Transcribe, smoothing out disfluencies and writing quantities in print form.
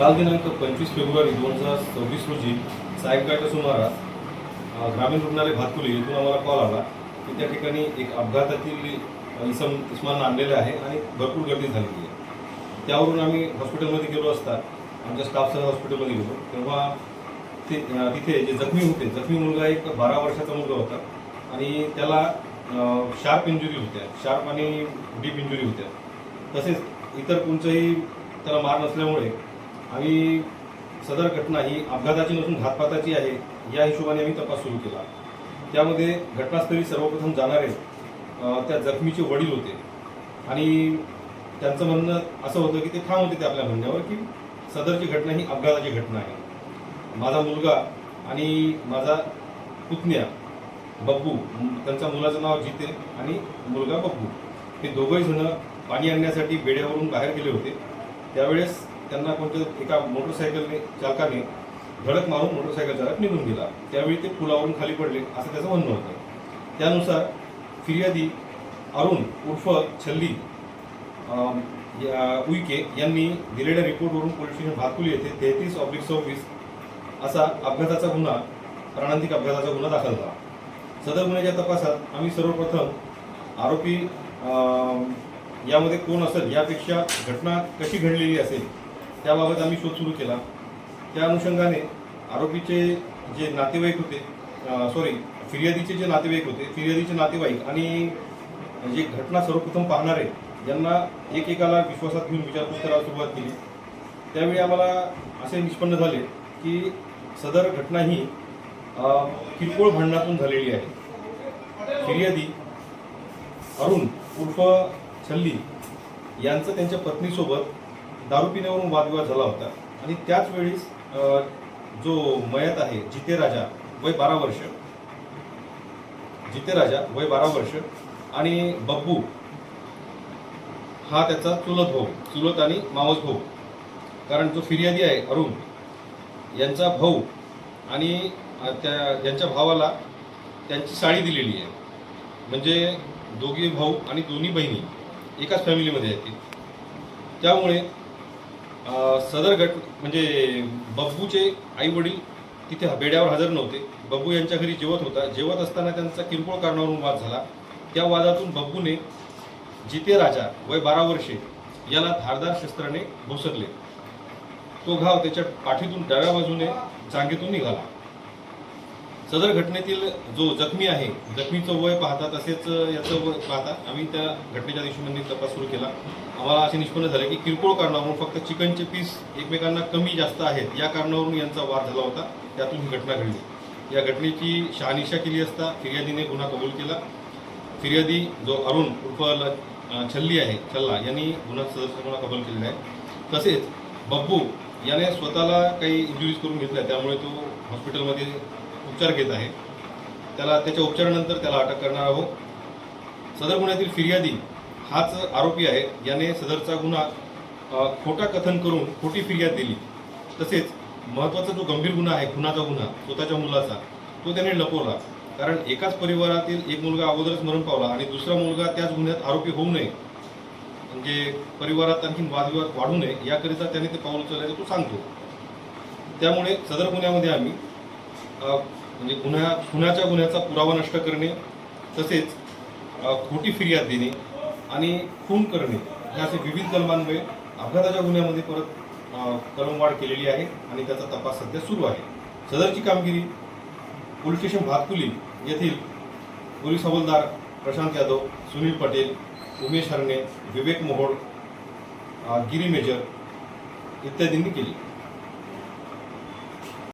काल दिनांक 25 फेब्रुवारी 2026 रोजी सायंकाळच्या सुमारास ग्रामीण रुग्णालय भातकुली येथून आम्हाला कॉल आला की त्या ठिकाणी एक अपघातातील इस्मांना आणलेले आहे आणि भरपूर गर्दी झालेली आहे। त्यावरून आम्ही हॉस्पिटलमध्ये गेलो असता आमच्या स्टाफसह हॉस्पिटलमध्ये गेलो तेव्हा तिथे जे जखमी मुलगा एक 12 वर्षाचा मुलगा होता आणि त्याला शार्प इंजुरी होत्या, शार्प आणि डीप इंजुरी होत्या। तसेच इतर कोणताही त्याला मार नसल्यामुळे आम्ही सदर घटना ही अपघाताची नसून घातपाताची आहे या हिशोबाने आम्ही तपास सुरू केला। त्यामध्ये घटनास्थळी सर्वप्रथम जाणारे त्या जखमीचे वडील होते आणि त्यांचं म्हणणं असं होतं की ते ठाम होते ते आपल्या म्हणण्यावर की सदरची घटना ही अपघाताची घटना आहे। माझा मुलगा आणि माझा पुतण्या बब्बू, त्यांच्या मुलाचं नाव जिते आणि मुलगा बब्बू, हे दोघंही जण पाणी आणण्यासाठी बेड्यावरून बाहेर गेले होते। त्यावेळेस त्यांना कोणत्या एका मोटरसायकलने चालकाने धडक मारून मोटरसायकल चालक निघून गेला। त्यावेळी ते पुलावरून खाली पडले असं त्याचं म्हणणं होतं। त्यानुसार फिर्यादी अरुण उर्फ छल्ली उईके यांनी दिलेल्या रिपोर्टवरून पोलीस स्टेशन भातकुली येथे 33/26 असा अपघाताचा गुन्हा, प्राणांतिक अपघाताचा गुन्हा दाखल झाला। सदर गुन्ह्याच्या तपासात आम्ही सर्वप्रथम आरोपी यामध्ये कोण असेल यापेक्षा घटना कशी घडलेली असेल त्याबाबत आम्ही शोध सुरू केला। त्या अनुषंगाने आरोपीचे जे नातेवाईक होते, फिर्यादीचे जे नातेवाईक होते, फिर्यादीचे नातेवाईक आणि जे घटना सर्वप्रथम पाहणारे यांना एकेकाला विश्वासात घेऊन विचारपूस करायला सुरुवात केली। त्यावेळी आम्हाला असे निष्पन्न झाले की सदर घटना ही किरकोळ भांडणातून झालेली आहे। फिर्यादी अरुण उर्फ छल्ली यांचं त्यांच्या पत्नीसोबत दारू पिण्यावरून वादविवाद झाला होता आणि त्याच वेळीस जो मयत आहे जिते राजा वय 12 वर्ष आणि बब्बू हा त्याचा चुलत आणि मावस भाऊ, कारण जो फिर्यादी आहे अरुण यांचा भाऊ आणि यांच्या भावाला त्यांची साडी दिलेली आहे, म्हणजे दोघे भाऊ आणि दोन्ही बहिणी एकाच फॅमिलीमध्ये आहेत। त्यामुळे सदर म्हणजे बब्बूचे आई वडील तिथे बेड्यावर हजर नव्हते। बब्बू यांच्या घरी जेवत असताना त्यांचा किरकोळ कारणावरून वाद झाला। त्या वादातून बब्बूने जिते राजा वय 12 वर्षे याला धारदार शस्त्राने भोसकले। तो घाव त्याच्या पाठीतून डाव्या बाजूने जांघेतून निघाला। सदर घटनेतील जो जखमी आहे, जखमीचं वय पाहता तसेच याचं वय पाहता आम्ही त्या घटनेच्या दिवशी तपास सुरू केला। आम्हाला असे निष्पन्न झाले की किरकोळ कारणावरून फक्त चिकनचे पीस एकमेकांना कमी जास्त आहेत या कारणावरून यांचा वाद झाला होता, त्यातून ही घटना घडली। या घटनेची शहानिशा केली असता फिर्यादीने गुन्हा कबूल केला। फिर्यादी जो अरुण उर्फ छल्ली आहे, छल्ला यांनी गुन्हा कबूल केलेला आहे। तसेच बब्बू याने स्वतःला काही इंजुरीज करून घेतल्या, त्यामुळे तो हॉस्पिटलमध्ये उपचार घेत आहे। त्याच्या उपचारानंतर त्याला अटक करणार आहोत। सदर गुन्ह्यातील फिर्यादी हाच आरोपी आहे, याने सदरचा गुन्हा खोटा कथन करून खोटी फिर्याद दिली। तसेच महत्त्वाचा जो गंभीर गुन्हा आहे, खुनाचा गुन्हा स्वतःच्या मुलाचा, तो त्याने लपवला, कारण एकाच परिवारातील एक मुलगा अगोदरच मरण पावला आणि दुसरा मुलगा त्याच गुन्ह्यात आरोपी होऊ नये, म्हणजे परिवारात आणखी वादविवाद वाढू नये याकरिता त्याने ते पाऊल उचलल्याचं तो सांगतो। त्यामुळे सदर गुन्ह्यामध्ये आम्ही म्हणजे खुनाच्या गुन्ह्याचा पुरावा नष्ट करणे, तसेच खोटी फिर्याद देणे आणि खून करणे या असे विविध कलमांमुळे अपघाताच्या गुन्ह्यामध्ये परत कलमवाढ केलेली आहे आणि त्याचा तपास सध्या सुरू आहे। सदरची कामगिरी पोलीस स्टेशन भातकुली येथील पोलीस हवालदार प्रशांत यादव, सुनील पटेल, उमेश हरणे, विवेक मोहोळ, गिरी मेजर इत्यादींनी केली।